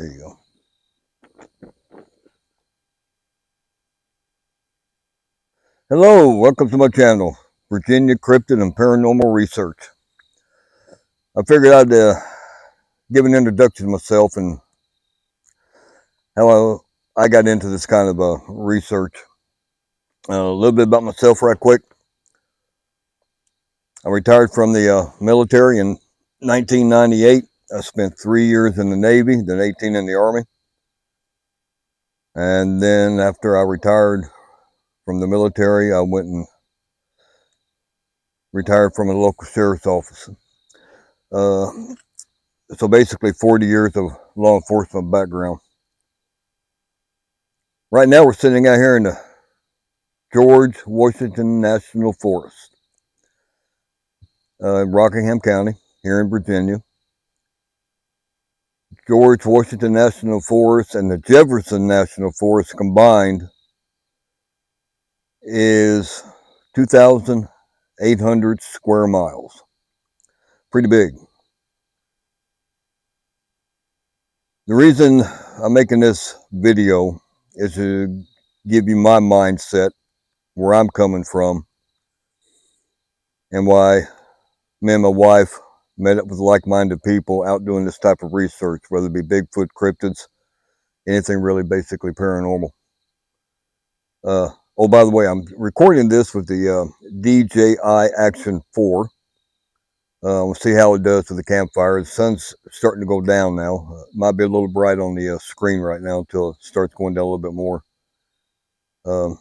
There you go. Hello, welcome to my channel, Virginia Cryptid and Paranormal Research. I figured I'd give an introduction to myself and how I got into this kind of research. A little bit about myself right quick. I retired from the military in 1998. I spent 3 years in the Navy, then 18 in the Army. And then after I retired from the military, I went and retired from a local sheriff's office. So basically 40 years of law enforcement background. Right now we're sitting out here in the George Washington National Forest, in Rockingham County, here in Virginia. George Washington National Forest and the Jefferson National Forest combined is 2,800 square miles. Pretty big. The reason I'm making this video is to give you my mindset, where I'm coming from, and why me and my wife met up with like-minded people out doing this type of research, whether it be Bigfoot, cryptids, anything really basically paranormal. Oh, by the way, I'm recording this with the DJI Action 4. We'll see how it does with the campfire. The sun's starting to go down now. Might be a little bright on the screen right now until it starts going down a little bit more. But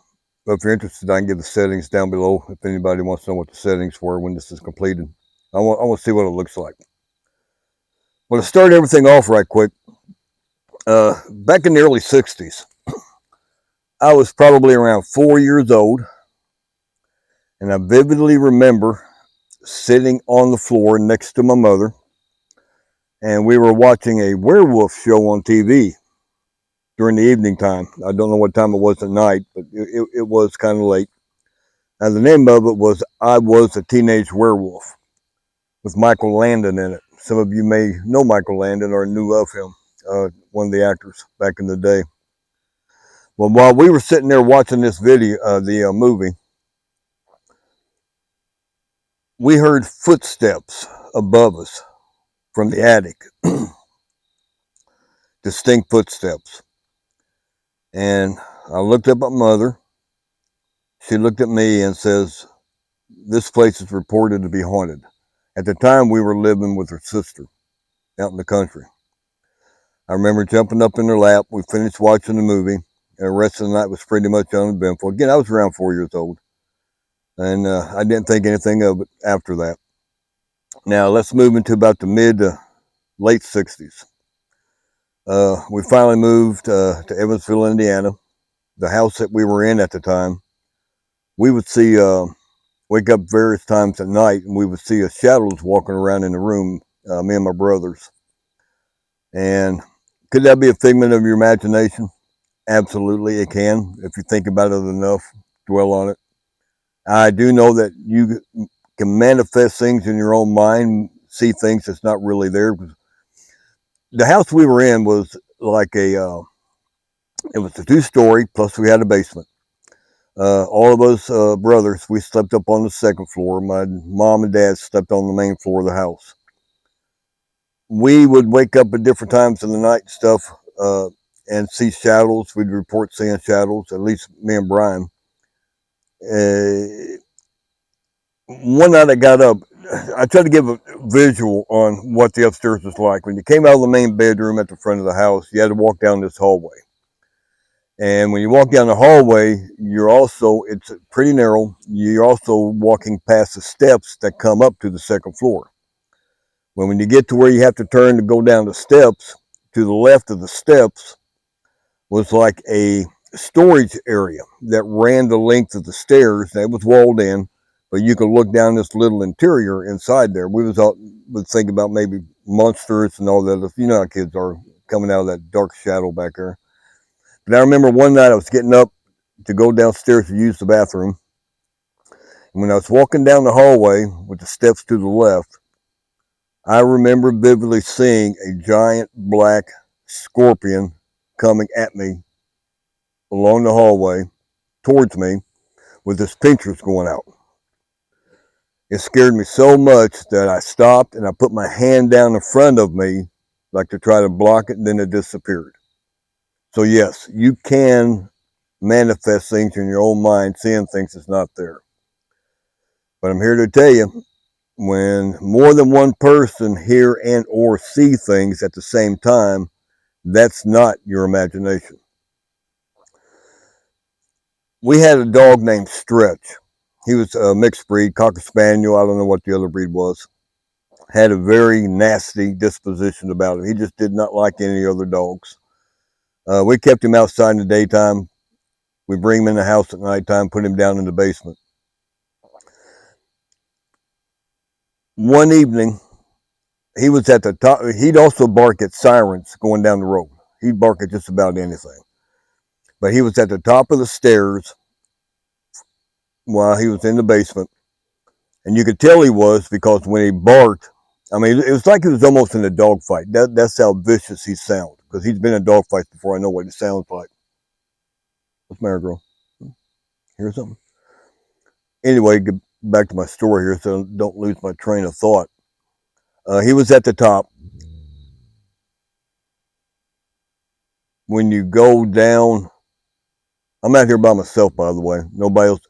if you're interested, I can give the settings down below if anybody wants to know what the settings were when this is completed. I want to see what it looks like. But to start everything off right quick, back in the early 60s, I was probably around 4 years old, and I vividly remember sitting on the floor next to my mother, and we were watching a werewolf show on TV during the evening time. I don't know what time it was at night, but it was kind of late. And the name of it was I Was a Teenage Werewolf, with Michael Landon in it. Some of you may know Michael Landon or knew of him, one of the actors back in the day. Well, while we were sitting there watching this video, the movie, we heard footsteps above us from the attic. Distinct footsteps. And I looked up at mother. She looked at me and says, "This place is reported to be haunted." At the time, we were living with her sister out in the country. I remember jumping up in her lap. We finished watching the movie, and the rest of the night was pretty much uneventful. Again, I was around 4 years old, and I didn't think anything of it after that. Now, let's move into about the mid to late 60s. We finally moved to Evansville, Indiana. The house that we were in at the time, we would see, wake up various times at night, and we would see shadows walking around in the room, me and my brothers. And could that be a figment of your imagination? Absolutely, it can, if you think about it enough, dwell on it. I do know that you can manifest things in your own mind, see things that's not really there. The house we were in was like it was a 2-story, plus we had a basement. All of us brothers, we slept up on the second floor. My mom and dad slept on the main floor of the house. We would wake up at different times in the night and stuff, and see shadows. We'd report seeing shadows, at least me and Brian. One night I got up, I tried to give a visual on what the upstairs was like. When you came out of the main bedroom at the front of the house, you had to walk down this hallway. And when you walk down the hallway, it's pretty narrow. You're also walking past the steps that come up to the second floor. When you get to where you have to turn to go down the steps, to the left of the steps was like a storage area that ran the length of the stairs. It was walled in, but you could look down this little interior inside there. We would think about maybe monsters and all that. You know how kids are, coming out of that dark shadow back there. But I remember one night I was getting up to go downstairs to use the bathroom. And when I was walking down the hallway with the steps to the left, I remember vividly seeing a giant black scorpion coming at me along the hallway towards me with his pincers going out. It scared me so much that I stopped and I put my hand down in front of me, like to try to block it, and then it disappeared. So yes, you can manifest things in your own mind, seeing things that's not there. But I'm here to tell you, when more than one person hear and or see things at the same time, that's not your imagination. We had a dog named Stretch. He was a mixed breed, Cocker Spaniel. I don't know what the other breed was. Had a very nasty disposition about him. He just did not like any other dogs. We kept him outside in the daytime. We bring him in the house at nighttime, put him down in the basement. One evening, he was at the top. He'd also bark at sirens going down the road. He'd bark at just about anything. But he was at the top of the stairs while he was in the basement. And you could tell he was, because when he barked, I mean, it was like he was almost in a dog fight. That's how vicious he sounds, because he's been in dog fights before. I know what he sounds like. What's the matter, girl? Hear something? Anyway, get back to my story here so I don't lose my train of thought. He was at the top. When you go down, I'm out here by myself, by the way. Nobody else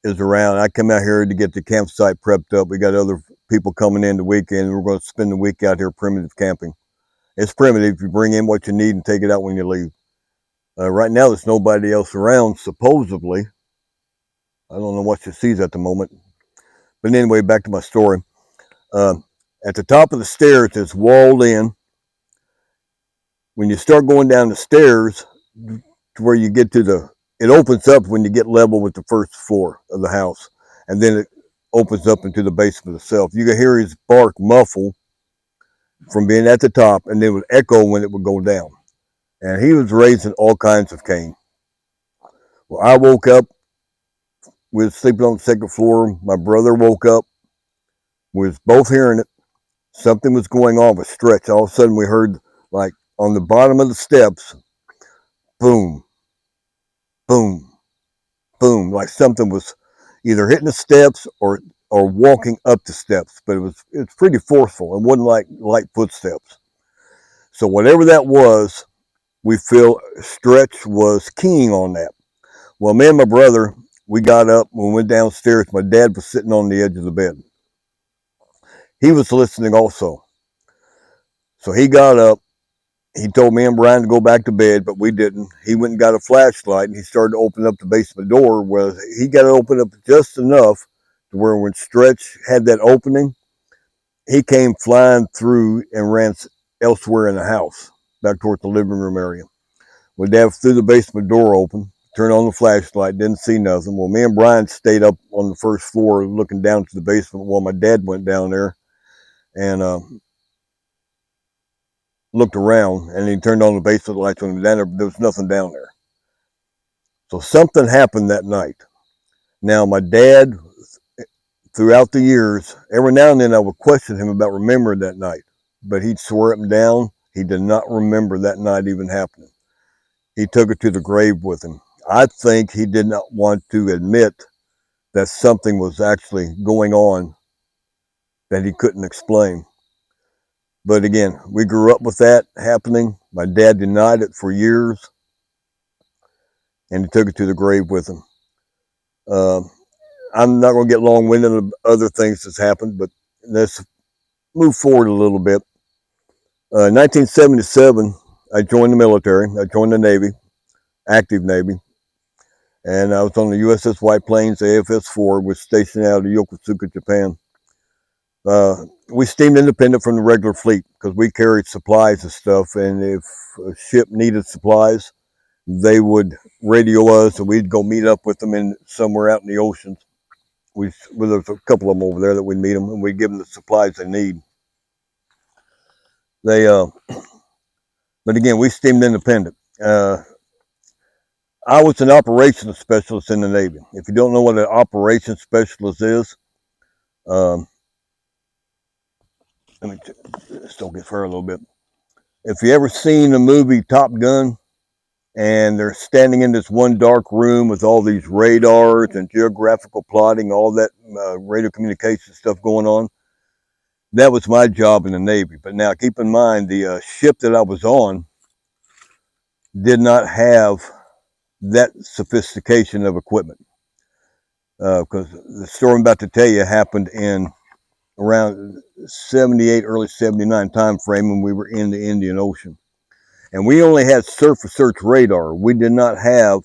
is around. I come out here to get the campsite prepped up. We got other people coming in the weekend. We're going to spend the week out here primitive camping. It's primitive. You bring in what you need and take it out when you leave. Right now, there's nobody else around, supposedly. I don't know what she sees at the moment. But anyway, back to my story. At the top of the stairs, it's walled in. When you start going down the stairs to where you get to it opens up when you get level with the first floor of the house. And then it opens up into the basement itself. You can hear his bark muffle from being at the top, and then it would echo when it would go down. And he was raising all kinds of cane. Well, I woke up. We were sleeping on the second floor. My brother woke up. We was both hearing it. Something was going on with Stretch. All of a sudden, we heard, like, on the bottom of the steps, boom, boom, boom, like something was either hitting the steps or walking up the steps. But it was pretty forceful. It wasn't like light footsteps. So whatever that was, we feel Stretch was keying on that. Well, me and my brother, we got up. When we went downstairs, my dad was sitting on the edge of the bed. He was listening also. So he got up. He told me and Brian to go back to bed, but we didn't. He went and got a flashlight, and he started to open up the basement door. Well, he got it open up just enough to where when Stretch had that opening, he came flying through and ran elsewhere in the house, back towards the living room area. Well, Dad threw the basement door open, turned on the flashlight, didn't see nothing. Well, me and Brian stayed up on the first floor looking down to the basement while my dad went down there and looked around, and he turned on the basement lights when he was down there, but there was nothing down there. So something happened that night. Now, my dad, throughout the years, every now and then I would question him about remembering that night, but he'd swear up and down he did not remember that night even happening. He took it to the grave with him. I think he did not want to admit that something was actually going on that he couldn't explain. But again, we grew up with that happening. My dad denied it for years, and he took it to the grave with him. I'm not going to get long-winded of other things that's happened, but let's move forward a little bit. 1977, I joined the military. I joined the Navy, active Navy, and I was on the USS White Plains AFS-4, was stationed out of Yokosuka, Japan. We steamed independent from the regular fleet because we carried supplies and stuff, and if a ship needed supplies, they would radio us, and we'd go meet up with them in somewhere out in the oceans. There's a couple of them over there that we'd meet them, and we'd give them the supplies they need. But again, we steamed independent. I was an operations specialist in the Navy. If you don't know what an operations specialist is, let me still get far a little bit. If you ever seen the movie Top Gun, and they're standing in this one dark room with all these radars and geographical plotting, all that radio communication stuff going on, that was my job in the Navy. But now keep in mind, the ship that I was on did not have that sophistication of equipment. Because the story I'm about to tell you happened in around 78, early 79 time frame when we were in the Indian Ocean. And we only had surface search radar. We did not have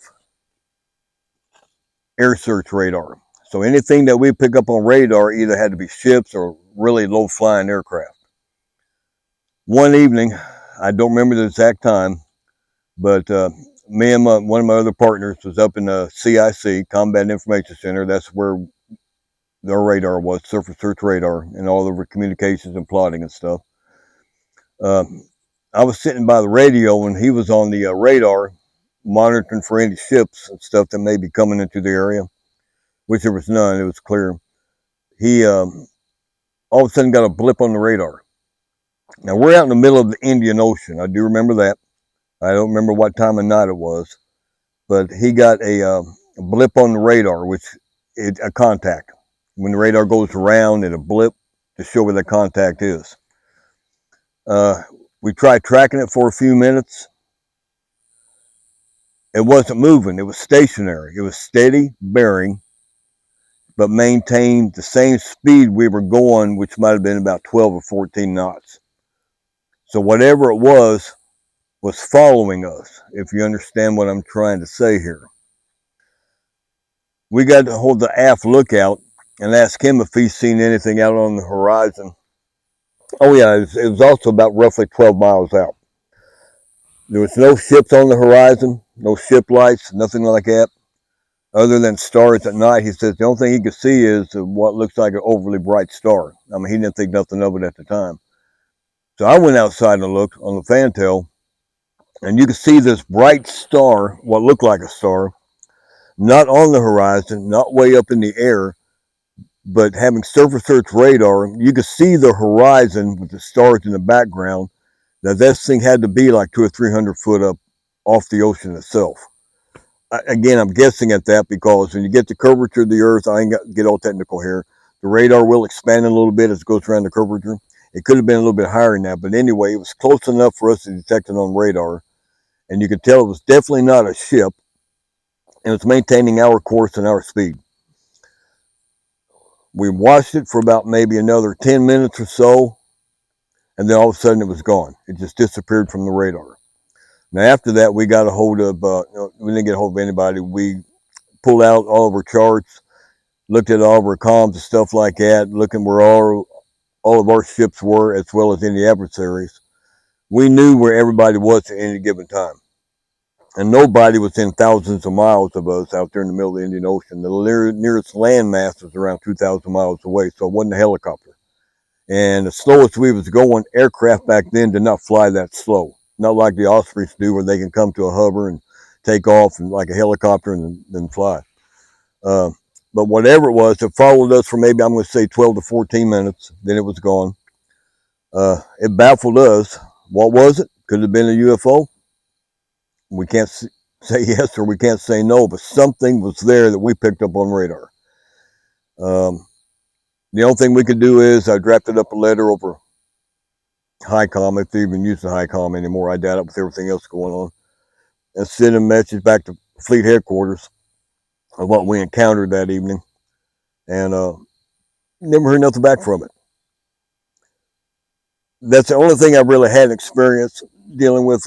air search radar. So anything that we pick up on radar either had to be ships or really low flying aircraft. One evening, I don't remember the exact time, but me and one of my other partners was up in the CIC, Combat Information Center. That's where their radar was, surface search radar, and all the communications and plotting and stuff. I was sitting by the radio and he was on the radar monitoring for any ships and stuff that may be coming into the area, which there was none. It was clear. He all of a sudden got a blip on the radar. Now we're out in the middle of the Indian Ocean. I do remember that. I don't remember what time of night it was, but he got a blip on the radar, which is a contact. When the radar goes around, it'll blip to show where the contact is. We tried tracking it for a few minutes. It wasn't moving. It was stationary. It was steady bearing, but maintained the same speed we were going, which might have been about 12 or 14 knots. So whatever it was following us, if you understand what I'm trying to say here. We got to hold the aft lookout and ask him if he's seen anything out on the horizon. Oh yeah, it was also about roughly 12 miles out. There was no ships on the horizon, no ship lights, nothing like that, other than stars at night. He says the only thing he could see is what looks like an overly bright star. I mean, he didn't think nothing of it at the time. So I went outside and looked on the fantail, and you could see this bright star, what looked like a star, not on the horizon, not way up in the air, but having surface search radar, you could see the horizon with the stars in the background. Now this thing had to be like 200 or 300 foot up off the ocean itself. Again, I'm guessing at that because when you get the curvature of the Earth, I ain't got to get all technical here. The radar will expand a little bit as it goes around the curvature. It could have been a little bit higher than that, but anyway, it was close enough for us to detect it on radar. And you could tell it was definitely not a ship, and it's maintaining our course and our speed. We watched it for about maybe another 10 minutes or so, and then all of a sudden it was gone. It just disappeared from the radar. Now after that, we got a hold of, we didn't get a hold of anybody. We pulled out all of our charts, looked at all of our comms and stuff like that, looking where all of our ships were, as well as any adversaries. We knew where everybody was at any given time. And nobody was in thousands of miles of us out there in the middle of the Indian Ocean. The nearest landmass was around 2,000 miles away, so it wasn't a helicopter. And the slowest we was going, aircraft back then did not fly that slow. Not like the Ospreys do, where they can come to a hover and take off and like a helicopter and then fly. But whatever it was, it followed us for maybe, I'm going to say 12 to 14 minutes. Then it was gone. It baffled us. What was it? Could it have been a UFO? We can't say yes or we can't say no, but something was there that we picked up on radar. The only thing we could do is I drafted up a letter over HICOM, if they even use the HICOM anymore. I doubt it with everything else going on. And send a message back to fleet headquarters of what we encountered that evening. And never heard nothing back from it. That's the only thing I've really had experience dealing with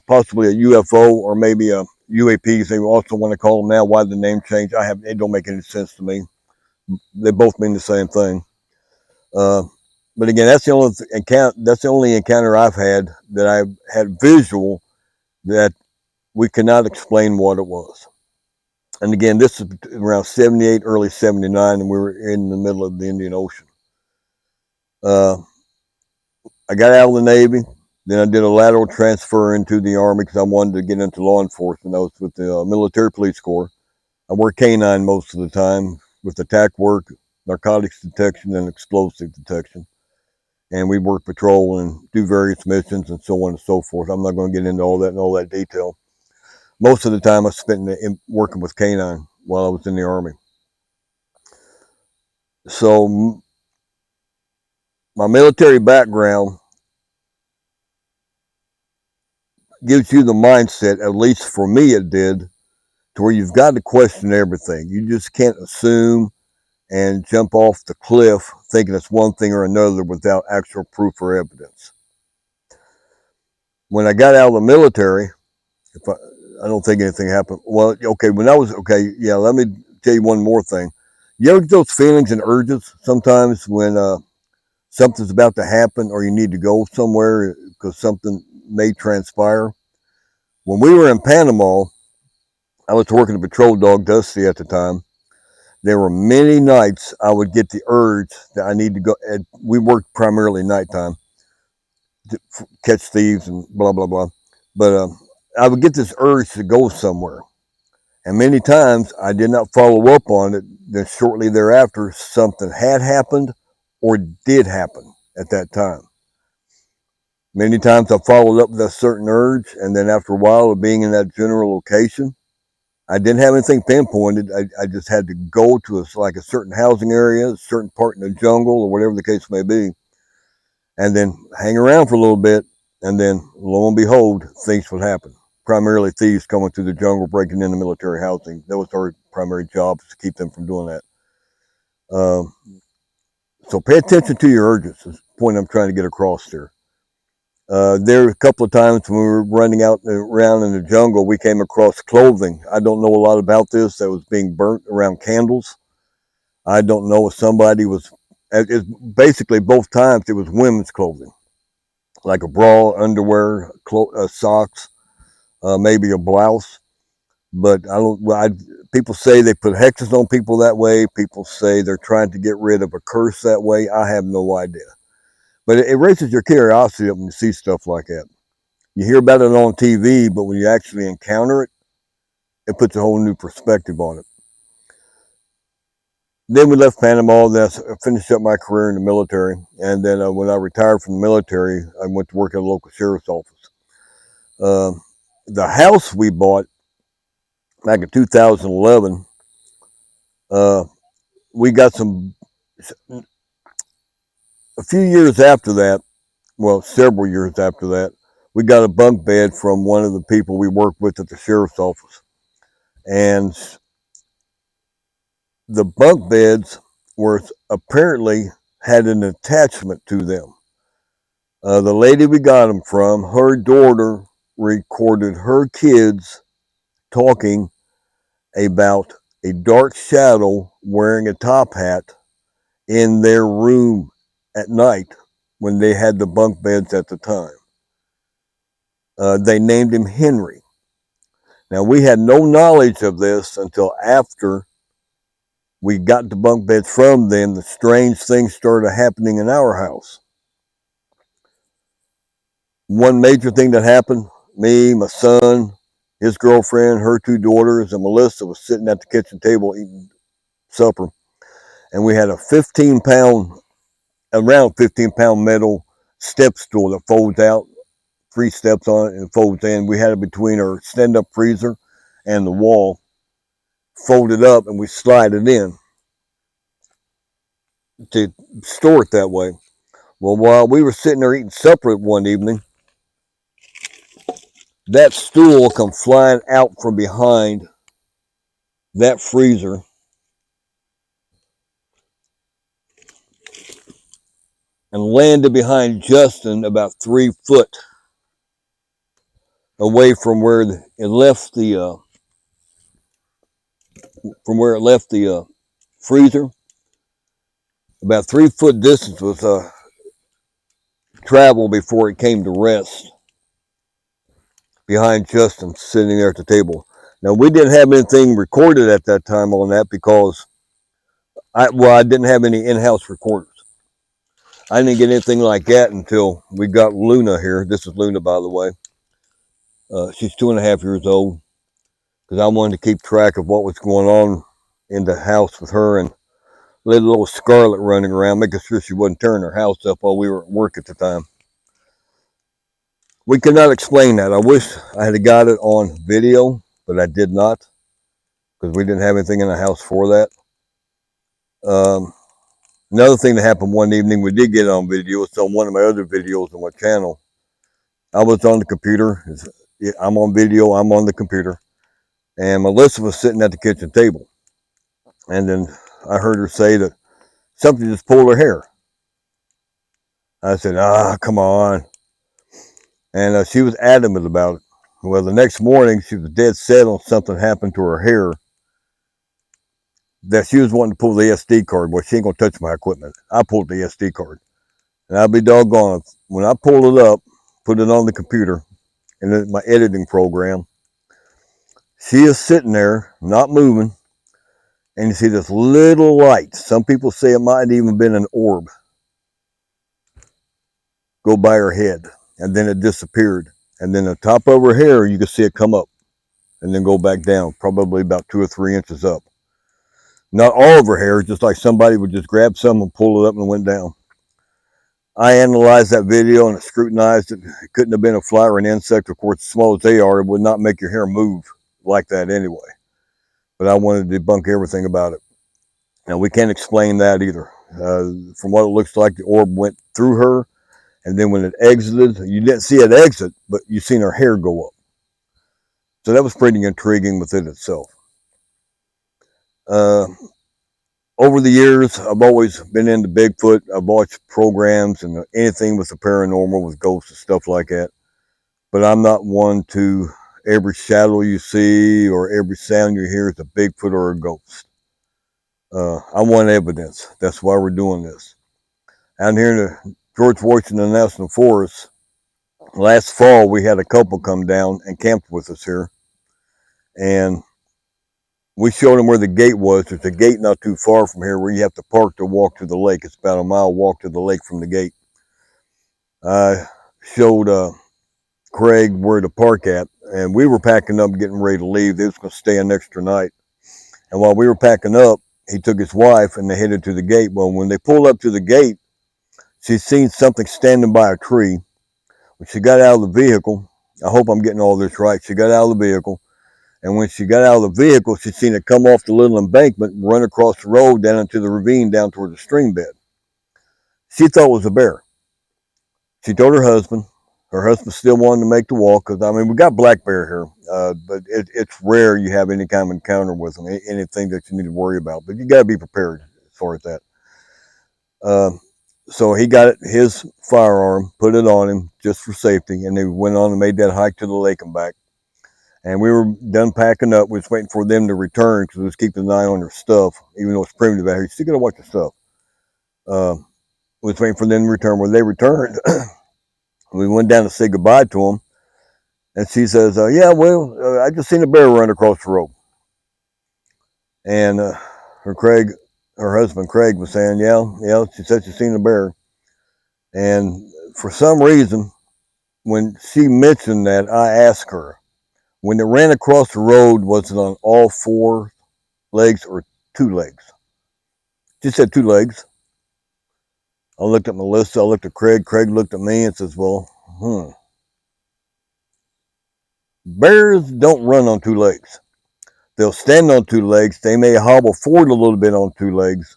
possibly a UFO or maybe a UAPs. They also want to call them now. Why the name change? It don't make any sense to me. They both mean the same thing. But again, that's the only encounter. That's the only encounter I've had that I've had visual that we cannot explain what it was. And again, this is around 78, early 79, and we were in the middle of the Indian Ocean. I got out of the Navy. Then I did a lateral transfer into the Army because I wanted to get into law enforcement. I was with the Military Police Corps. I worked K-9 most of the time with attack work, narcotics detection, and explosive detection. and we work patrol and do various missions and so on and so forth. I'm not going to get into all that and all that detail. Most of the time I spent working with canine while I was in the Army. So my military background gives you the mindset, at least for me it did, to where you've got to question everything. You just can't assume and jump off the cliff thinking it's one thing or another without actual proof or evidence. When I got out of the military, if I don't think anything happened. Well, okay, when I was, okay, yeah, let me tell you one more thing. You ever get those feelings and urges sometimes when something's about to happen or you need to go somewhere because something may transpire? When we were in Panama, I was working a patrol dog, Dusty, at the time. There were many nights I would get the urge that I need to go. And we worked primarily nighttime to catch thieves and blah, blah, blah. But I would get this urge to go somewhere. And many times I did not follow up on it. Then shortly thereafter, something had happened or did happen at that time. Many times I followed up with a certain urge, and then after a while of being in that general location, I didn't have anything pinpointed. I just had to go to like a certain housing area, a certain part in the jungle, or whatever the case may be, and then hang around for a little bit, and then lo and behold, things would happen. Primarily thieves coming through the jungle, breaking into military housing. That was our primary job, to keep them from doing that. So pay attention to your urges. Is the point I'm trying to get across there. There were a couple of times when we were running out around in the jungle, we came across clothing. I don't know a lot about this that was being burnt around candles. I don't know if somebody was, it, basically both times it was women's clothing, like a bra, underwear, socks, maybe a blouse. But I don't, people say they put hexes on people that way. People say they're trying to get rid of a curse that way. I have no idea. But it raises your curiosity up when you see stuff like that. You hear about it on TV, but when you actually encounter it, it puts a whole new perspective on it. Then we left Panama. Then I finished up my career in the military. And then when I retired from the military, I went to work at a local sheriff's office. Uh, the house we bought back in 2011, uh, we got a few years after that, well, several years after that, we got a bunk bed from one of the people we worked with at the sheriff's office. And the bunk beds were apparently had an attachment to them. The lady we got them from, her daughter recorded her kids talking about a dark shadow wearing a top hat in their room at night when they had the bunk beds at the time. They named him Henry. Now, we had no knowledge of this until after we got the bunk beds from them. The strange things started happening in our house. One major thing that happened, me, my son, his girlfriend, her two daughters, and Melissa was sitting at the kitchen table eating supper. And we had a 15 pound, around 15 pound metal step stool that folds out, 3 steps on it and folds in. We had it between our stand up freezer and the wall, folded up, and we slide it in to store it that way. Well, while we were sitting there eating supper one evening, that stool come flying out from behind that freezer and landed behind Justin about 3 foot away from where it left the freezer. About 3 foot distance was travel before it came to rest behind Justin sitting there at the table. Now, we didn't have anything recorded at that time on that because I didn't have any in-house recorders. I didn't get anything like that until we got Luna here. This is Luna, by the way. She's 2.5 years old because I wanted to keep track of what was going on in the house with her and little Scarlet running around, making sure she wouldn't turn her house up while we were at work at the time. We could not explain that. I wish I had got it on video, but I did not, because we didn't have anything in the house for that. Another thing that happened one evening, we did get it on video. It's on one of my other videos on my channel. I was on the computer. I'm on video. I'm on the computer. And Melissa was sitting at the kitchen table. And then I heard her say that something just pulled her hair. I said, come on. And she was adamant about it. Well, the next morning, she was dead set on something happened to her hair, that she was wanting to pull the SD card. Well, she ain't going to touch my equipment. I pulled the SD card. And I'll be doggone, when I pulled it up, put it on the computer, in my editing program, she is sitting there, not moving, and you see this little light. Some people say it might have even been an orb go by her head, and then it disappeared. And then the top of her hair, you could see it come up and then go back down, probably about 2 or 3 inches up. Not all of her hair, just like somebody would just grab some and pull it up and went down. I analyzed that video and scrutinized it. It couldn't have been a fly or an insect. Of course, as small as they are, it would not make your hair move like that anyway. But I wanted to debunk everything about it. Now, we can't explain that either. From what it looks like, the orb went through her, and then when it exited, you didn't see it exit, but you seen her hair go up. So that was pretty intriguing within itself. Over the years, I've always been into Bigfoot. I've watched programs and anything with the paranormal, with ghosts and stuff like that. But I'm not one to every shadow you see or every sound you hear is a Bigfoot or a ghost. I want evidence. That's why we're doing this. Out here in the George Washington National Forest, last fall we had a couple come down and camped with us here. And we showed them where the gate was. There's a gate not too far from here where you have to park to walk to the lake. It's about a mile walk to the lake from the gate. I showed Craig where to park at, and we were packing up, getting ready to leave. They was going to stay an extra night. And while we were packing up, he took his wife and they headed to the gate. Well, when they pulled up to the gate, she seen something standing by a tree. When she got out of the vehicle, I hope I'm getting all this right. She got out of the vehicle, and when she got out of the vehicle, she seen it come off the little embankment and run across the road down into the ravine down toward the stream bed. She thought it was a bear. She told her husband. Her husband still wanted to make the walk because, I mean, we got black bear here, but it's rare you have any kind of encounter with them, anything that you need to worry about. But you got to be prepared as far as that. So he got his firearm, put it on him just for safety, and they went on and made that hike to the lake and back. And we were done packing up. We was waiting for them to return because we was keeping an eye on their stuff, even though it's primitive out here. You still got to watch your stuff. We was waiting for them to return. When they returned, we went down to say goodbye to them. And she says, yeah, well, I just seen a bear run across the road. And her husband Craig was saying, yeah, she said she seen a bear. And for some reason, when she mentioned that, I asked her, when it ran across the road, was it on all 4 legs or 2 legs? She said 2 legs. I looked at Melissa, I looked at Craig. Craig looked at me and says, well, bears don't run on 2 legs. They'll stand on 2 legs. They may hobble forward a little bit on 2 legs,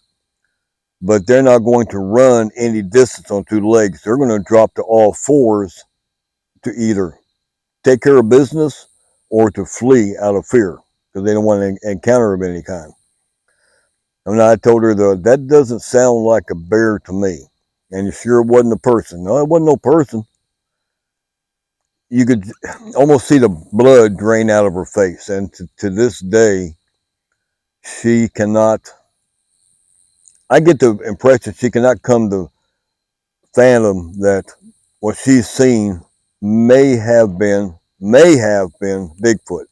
but they're not going to run any distance on 2 legs. They're going to drop to all 4s to either take care of business or to flee out of fear because they don't want an encounter of any kind. And I told her, that doesn't sound like a bear to me. And you sure it wasn't a person? No, it wasn't no person. You could almost see the blood drain out of her face. And to this day, she cannot, I get the impression she cannot come to fathom that what she's seen may have been Bigfoot.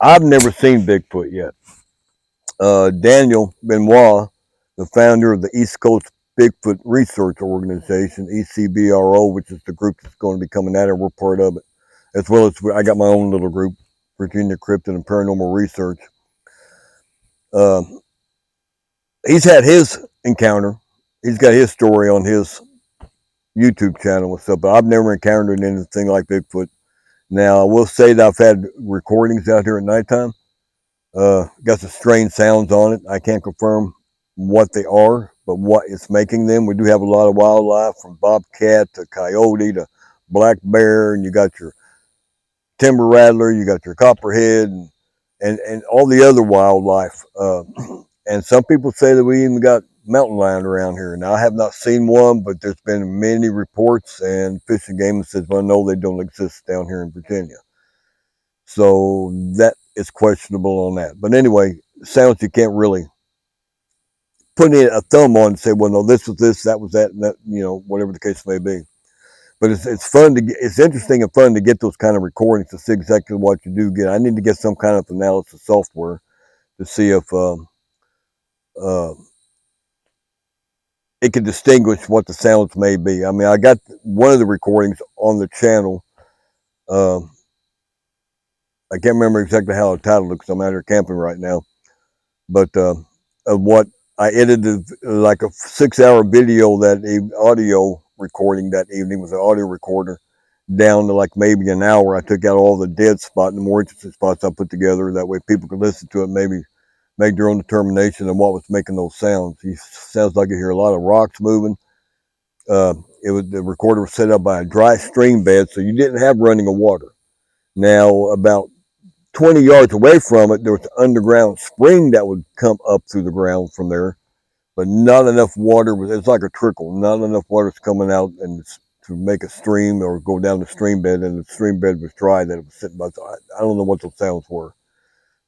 I've never seen Bigfoot yet. Daniel Benoit, the founder of the East Coast Bigfoot Research Organization, ECBRO, which is the group that's going to be coming out, and we're part of it, as well as I got my own little group, Virginia Cryptid and Paranormal Research. he's had his encounter. He's got his story on his YouTube channel and stuff, but I've never encountered anything like Bigfoot. Now, I will say that I've had recordings out here at nighttime. Got some strange sounds on it. I can't confirm what they are, but what it's making them. We do have a lot of wildlife, from bobcat to coyote to black bear, and you got your timber rattler, you got your copperhead, and all the other wildlife. And some people say that we even got mountain lion around here. Now, I have not seen one, but there's been many reports, and Fish and Game says, well, no, they don't exist down here in Virginia. So that is questionable on that. But anyway, sounds you can't really put in a thumb on and say, well, no, this was this, that was that, and that, whatever the case may be. But it's fun to get, it's interesting and fun to get those kind of recordings to see exactly what you do get. I need to get some kind of analysis software to see if uh, it can distinguish what the sounds may be. I mean, I got one of the recordings on the channel. Uh, I can't remember exactly how the title looks. I'm out here camping right now, but of what I edited, like a 6-hour video, that audio recording that evening was an audio recorder, down to like maybe an hour. I took out all the dead spots and the more interesting spots I put together. That way people could listen to it, maybe make their own determination on what was making those sounds. It sounds like you hear a lot of rocks moving. The recorder was set up by a dry stream bed, so you didn't have running of water. Now, about 20 yards away from it, there was an underground spring that would come up through the ground from there, but not enough water. It's like a trickle. Not enough water's coming out and to make a stream or go down the stream bed, and the stream bed was dry that it was sitting by. So I don't know what those sounds were.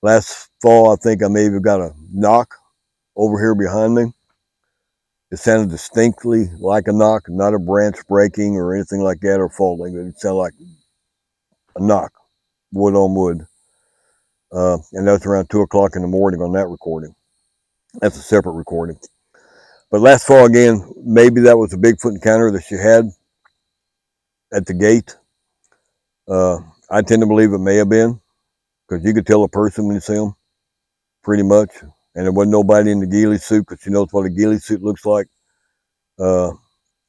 Last fall, I think I maybe got a knock over here behind me. It sounded distinctly like a knock, not a branch breaking or anything like that or falling. It sounded like a knock, wood on wood. And that's around 2 o'clock in the morning on that recording. That's a separate recording. But last fall, again, maybe that was a Bigfoot encounter that she had at the gate. I tend to believe it may have been, because you could tell a person when you see them, pretty much. And there wasn't nobody in the ghillie suit, because she knows what a ghillie suit looks like.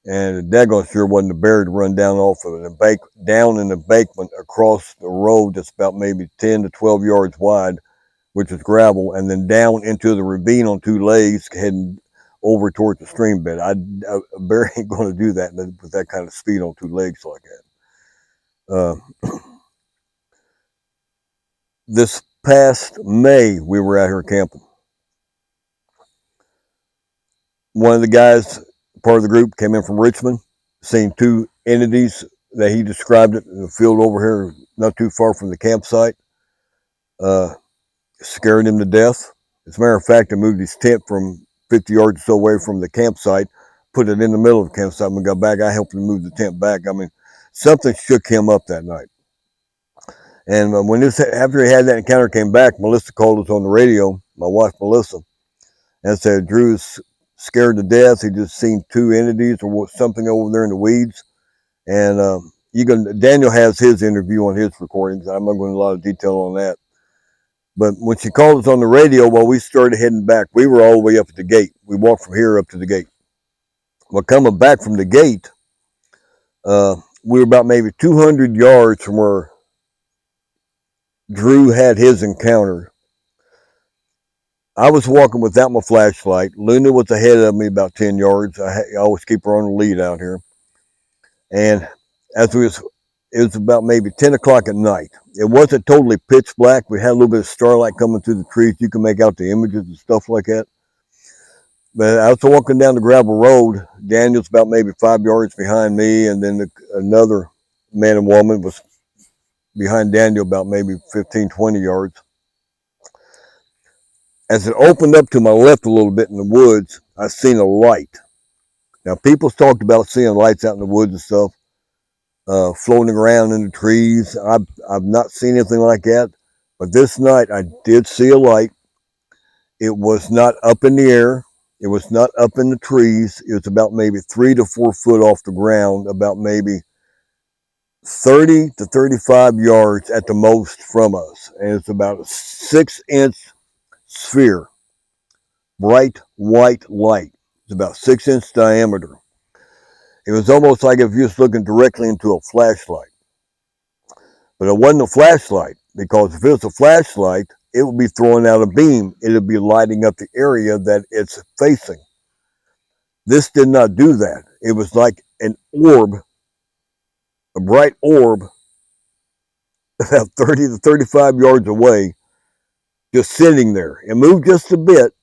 And daggone sure wasn't a bear to run down off of it. Down an embankment across the road that's about maybe 10 to 12 yards wide, which is gravel, and then down into the ravine on 2 legs, heading over towards the stream bed. A bear ain't going to do that with that kind of speed on 2 legs like that. This past May, we were out here camping. One of the guys, part of the group, came in from Richmond, seen 2 entities that he described it in the field over here, not too far from the campsite. Scared him to death. As a matter of fact, I moved his tent from 50 yards or so away from the campsite, put it in the middle of the campsite. When we got back, I helped him move the tent back. I mean, something shook him up that night. And after he had that encounter, came back, Melissa called us on the radio, my wife Melissa, and said Drew's scared to death. He just seen 2 entities or something over there in the weeds. And Daniel has his interview on his recordings. I'm not going into a lot of detail on that. But when she called us on the radio, while we started heading back, we were all the way up at the gate. We walked from here up to the gate. Well, coming back from the gate, we were about maybe 200 yards from where Drew had his encounter. I was walking without my flashlight. Luna was ahead of me about 10 yards. I always keep her on the lead out here. And it was about maybe 10 o'clock at night. It wasn't totally pitch black. We had a little bit of starlight coming through the trees. You can make out the images and stuff like that. But I was walking down the gravel road. Daniel's about maybe 5 yards behind me, and then another man and woman was behind Daniel about maybe 15, 20 yards. As it opened up to my left a little bit in the woods, I seen a light. Now, people's talked about seeing lights out in the woods and stuff, floating around in the trees. I've not seen anything like that, but this night I did see a light. It was not up in the air. It was not up in the trees. It was about maybe 3 to 4 foot off the ground, about maybe 30 to 35 yards at the most from us. And it's about a 6-inch sphere bright white light. It's about 6-inch diameter. It was almost like if you was looking directly into a flashlight. But it wasn't a flashlight, because if it was a flashlight, it would be throwing out a beam. It would be lighting up the area that it's facing. This did not do that. It was like an orb, a bright orb, about 30 to 35 yards away, just sitting there. It moved just a bit,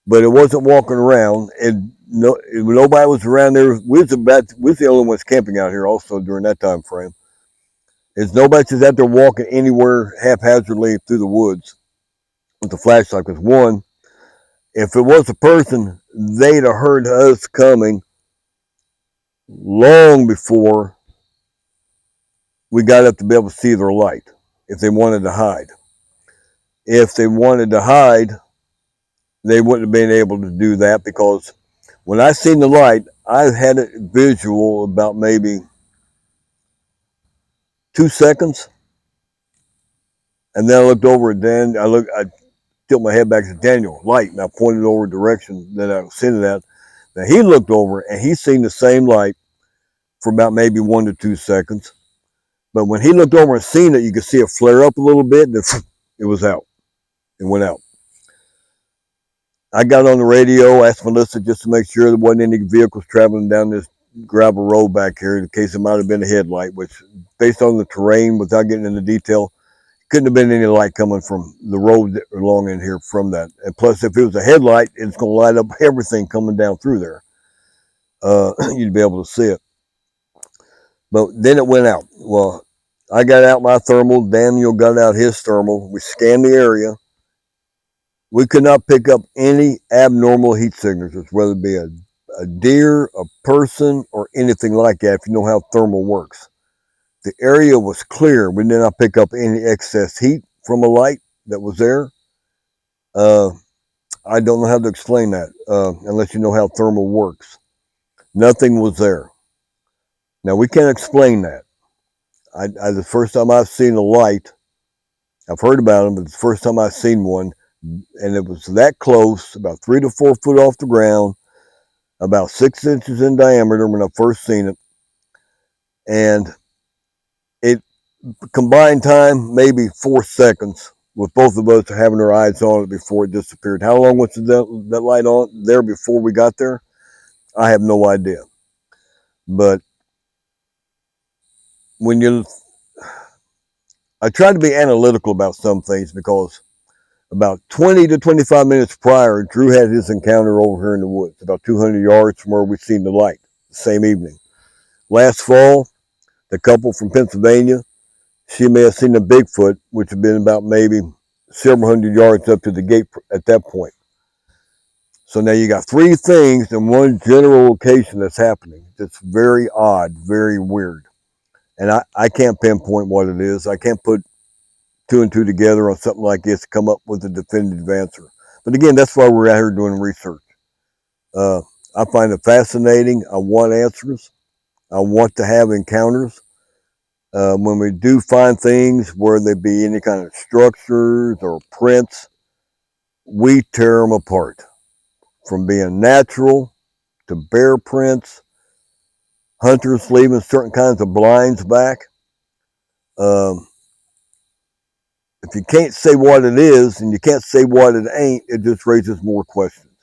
but it wasn't walking around, and nobody was around there. We was the only ones camping out here also during that time frame. There's nobody just out there walking anywhere haphazardly through the woods with the flashlight. Because one, if it was a person, they'd have heard us coming long before we got up to be able to see their light, if they wanted to hide. If they wanted to hide, they wouldn't have been able to do that, because when I seen the light, I had it visual about maybe 2 seconds, and then I looked over at Dan. I tilt my head back to Daniel, light, and I pointed over the direction that I was seeing it at. Now he looked over and he seen the same light for about maybe 1 to 2 seconds. But when he looked over and seen it, you could see it flare up a little bit, and it was out. It went out. I got on the radio, asked Melissa just to make sure there wasn't any vehicles traveling down this gravel road back here, in case it might have been a headlight, which, based on the terrain, without getting into detail, couldn't have been any light coming from the road along in here from that. And plus, if it was a headlight, it's going to light up everything coming down through there. You'd be able to see it. But then it went out. Well, I got out my thermal. Daniel got out his thermal. We scanned the area. We could not pick up any abnormal heat signatures, whether it be a deer, a person, or anything like that, if you know how thermal works. The area was clear. We did not pick up any excess heat from a light that was there. I don't know how to explain that unless you know how thermal works. Nothing was there. Now, we can't explain that. The first time I've seen a light, I've heard about them, but it's the first time I've seen one, and it was that close, about 3 to 4 foot off the ground, about 6 inches in diameter when I first seen it. And it combined time, maybe 4 seconds, with both of us having our eyes on it before it disappeared. How long was that light on there before we got there? I have no idea. But I try to be analytical about some things, because about 20 to 25 minutes prior, Drew had his encounter over here in the woods, about 200 yards from where we seen the light, the same evening. Last fall, the couple from Pennsylvania, she may have seen a Bigfoot, which had been about maybe several hundred yards up to the gate at that point. So now you got 3 things in one general location that's happening. It's very odd, very weird. And I can't pinpoint what it is. I can't put 2 and 2 together on something like this to come up with a definitive answer. But again, that's why we're out here doing research. I find it fascinating. I want answers. I want to have encounters. When we do find things, where they be any kind of structures or prints, we tear them apart. From being natural to bear prints, hunters leaving certain kinds of blinds back. If you can't say what it is and you can't say what it ain't, it just raises more questions,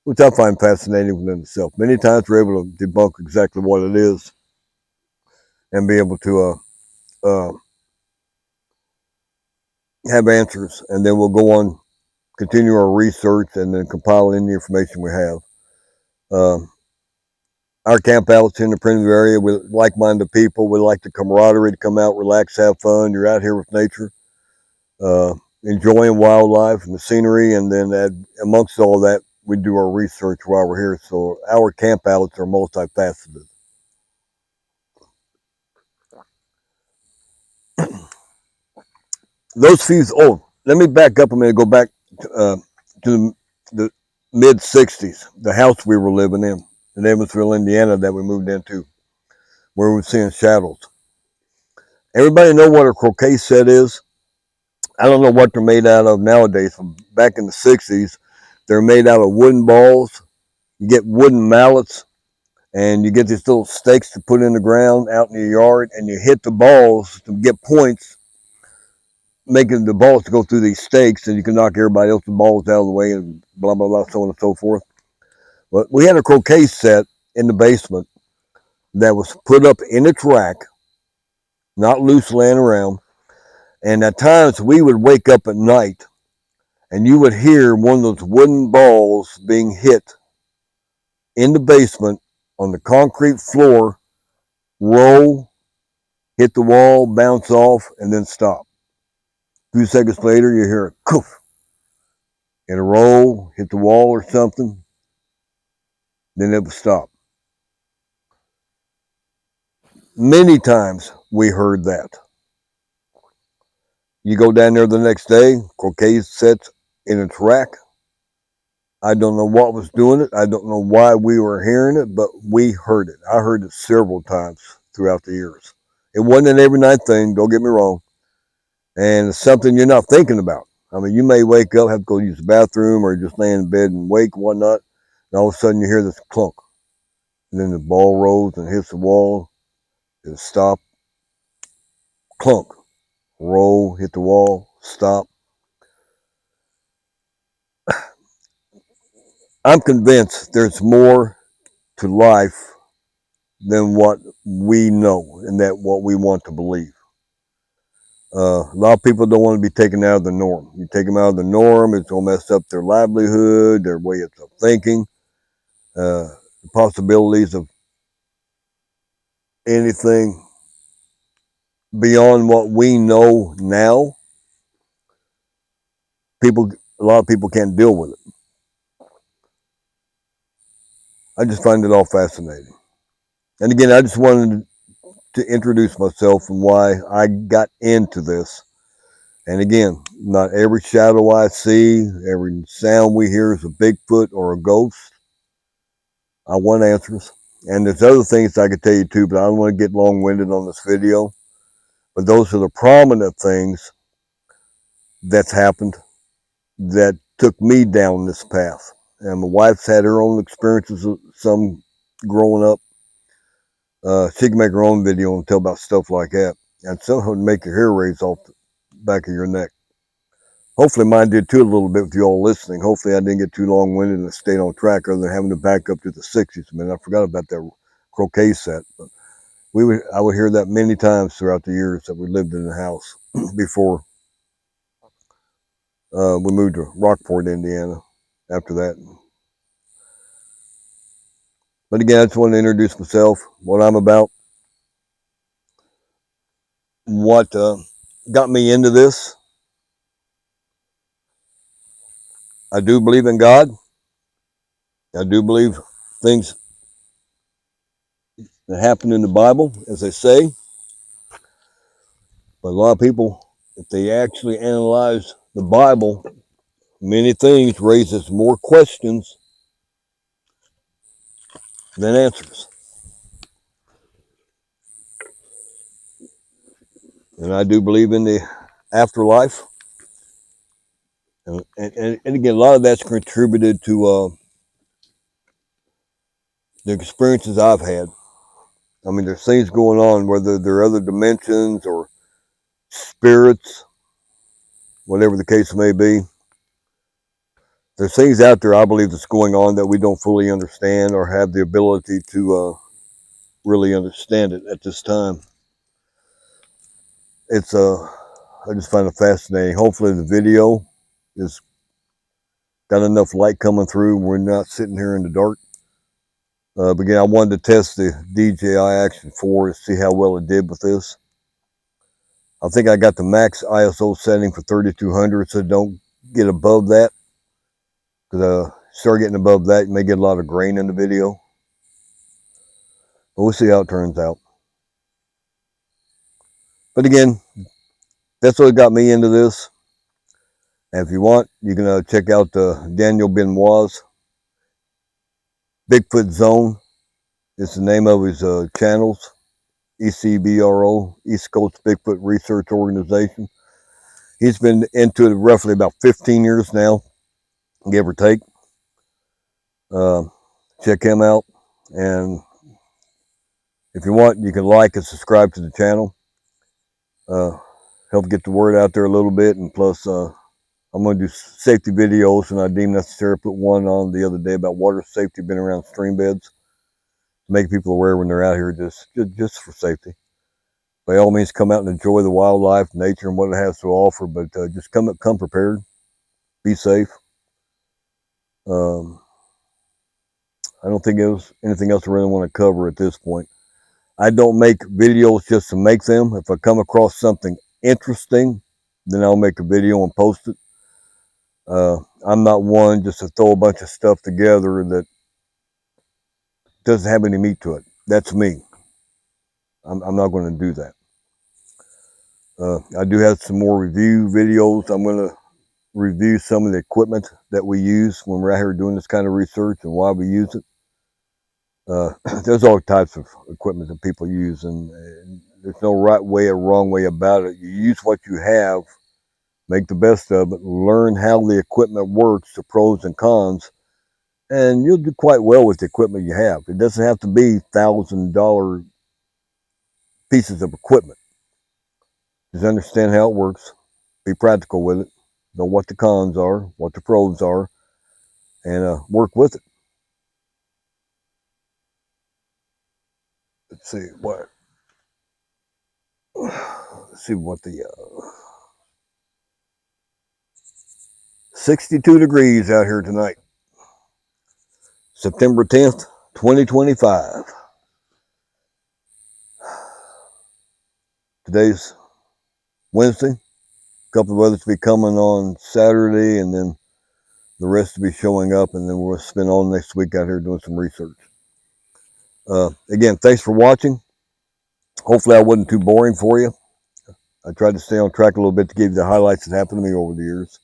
which I find fascinating within itself. Many times we're able to debunk exactly what it is and be able to have answers, and then we'll go on, continue our research, and then compile any information we have. Our camp outs in the Primitive area with like-minded people. We like the camaraderie to come out, relax, have fun. You're out here with nature, enjoying wildlife and the scenery, and then amongst all that, we do our research while we're here. So our camp outs are multifaceted. Let me back up a minute, go back to the mid 60s, the house we were living in Evansville, Indiana, that we moved into, where we were seeing shadows. Everybody know what a croquet set is? I don't know what they're made out of nowadays. Back in the 60s, They're made out of wooden balls. You get wooden mallets, and you get these little stakes to put in the ground out in your yard, and you hit the balls to get points, making the balls to go through these stakes, and you can knock everybody else's balls out of the way, and blah, blah, blah, so on and so forth. But we had a croquet set in the basement that was put up in its rack, not loose laying around. And at times we would wake up at night and you would hear one of those wooden balls being hit in the basement on the concrete floor, roll, hit the wall, bounce off, and then stop. A few seconds later, you hear a coof. It'll roll, hit the wall or something, then it would stop. Many times we heard that. You go down there the next day, croquet sets in its rack. I don't know what was doing it. I don't know why we were hearing it, but we heard it. I heard it several times throughout the years. It wasn't an every night thing, don't get me wrong. And it's something you're not thinking about. I mean, you may wake up, have to go use the bathroom, or just lay in bed and wake, whatnot, and all of a sudden you hear this clunk. And then the ball rolls and hits the wall. It'll stop. Clunk. Roll, hit the wall, stop. I'm convinced there's more to life than what we know and that what we want to believe. A lot of people don't want to be taken out of the norm. You take them out of the norm, it's going to mess up their livelihood, their way of thinking, the possibilities of anything beyond what we know now. A lot of people can't deal with it. I just find it all fascinating. And again, I just wanted to introduce myself and why I got into this. And again, not every shadow I see, every sound we hear is a Bigfoot or a ghost. I want answers. And there's other things I could tell you too, but I don't want to get long-winded on this video. But those are the prominent things that's happened that took me down this path. And my wife's had her own experiences, some growing up. She can make her own video and tell about stuff like that. And some would make your hair raise off the back of your neck. Hopefully mine did too a little bit with you all listening. Hopefully I didn't get too long-winded and stayed on track other than having to back up to the 60s. I mean, I forgot about that croquet set. But I would hear that many times throughout the years that we lived in the house before we moved to Rockport, Indiana after that. But again, I just want to introduce myself, what I'm about, what got me into this. I do believe in God. I do believe things that happen in the Bible, as they say. But a lot of people, if they actually analyze the Bible, many things raises more questions than answers. And I do believe in the afterlife. And again, a lot of that's contributed to the experiences I've had. I mean, there's things going on, whether they're other dimensions or spirits, whatever the case may be. There's things out there, I believe, that's going on that we don't fully understand or have the ability to really understand it at this time. It's I just find it fascinating. Hopefully the video is got enough light coming through. We're not sitting here in the dark. But again, I wanted to test the DJI Action 4 to see how well it did with this. I think I got the max ISO setting for 3200, so don't get above that. Because start getting above that, you may get a lot of grain in the video. But we'll see how it turns out. But again, that's what got me into this. And if you want, you can check out Daniel Benoit's Bigfoot Zone. It's the name of his channels. ECBRO, East Coast Bigfoot Research Organization. He's been into it roughly about 15 years now, give or take. Check him out. And if you want, you can like and subscribe to the channel. Help get the word out there a little bit. And plus, I'm going to do safety videos, and I deemed necessary to put one on the other day about water safety, being around stream beds, to make people aware when they're out here, just for safety. By all means, come out and enjoy the wildlife, nature, and what it has to offer. But just come prepared, be safe. I don't think there's anything else I really want to cover at this point. I don't make videos just to make them. If I come across something interesting, then I'll make a video and post it. I'm not one just to throw a bunch of stuff together that doesn't have any meat to it. That's me. I'm not going to do that. I do have some more review videos. I'm going to review some of the equipment that we use when we're out here doing this kind of research and why we use it. There's all types of equipment that people use, and there's no right way or wrong way about it. You use what you have, make the best of it, learn how the equipment works, the pros and cons, and you'll do quite well with the equipment you have. It doesn't have to be $1,000 pieces of equipment. Just understand how it works, be practical with it, know what the cons are, what the pros are, and work with it. Let's see what. Let's see what the 62 degrees out here tonight. September 10th, 2025. Today's Wednesday. A couple of others to be coming on Saturday, and then the rest to be showing up, and then we'll spend all next week out here doing some research. Again, thanks for watching. Hopefully I wasn't too boring for you. I tried to stay on track a little bit to give you the highlights that happened to me over the years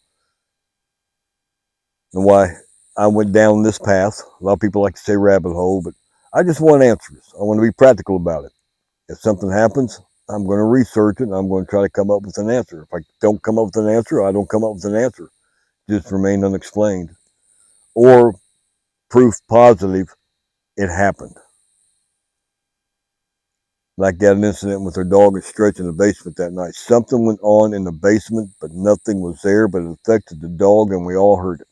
and why I went down this path. A lot of people like to say rabbit hole, but I just want answers. I want to be practical about it. If something happens, I'm going to research it, and I'm going to try to come up with an answer. If I don't come up with an answer, I don't come up with an answer. It just remained unexplained. Or proof positive it happened. Like that an incident with her dog and Stretch in the basement that night. Something went on in the basement, but nothing was there, but it affected the dog, and we all heard it.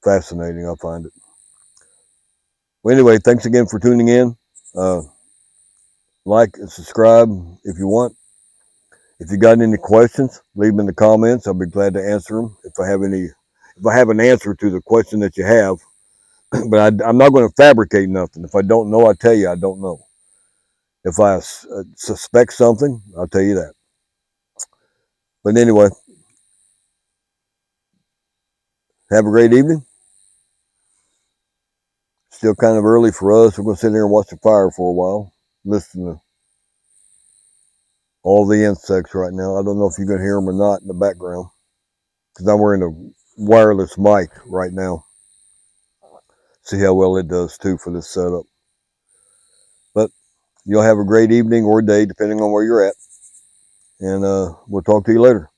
Fascinating, I find it. Well, anyway, thanks again for tuning in. Like and subscribe if you want. If you got any questions, leave them in the comments. I'll be glad to answer them. If I have an answer to the question that you have, but I'm not going to fabricate nothing. If I don't know, I tell you I don't know. If I suspect something, I'll tell you that. But anyway, have a great evening. Still kind of early for us. We're going to sit here and watch the fire for a while. Listen to all the insects right now. I don't know if you can hear them or not in the background, because I'm wearing a wireless mic right now. See how well it does too for this setup. But you'll have a great evening or day, depending on where you're at. And we'll talk to you later.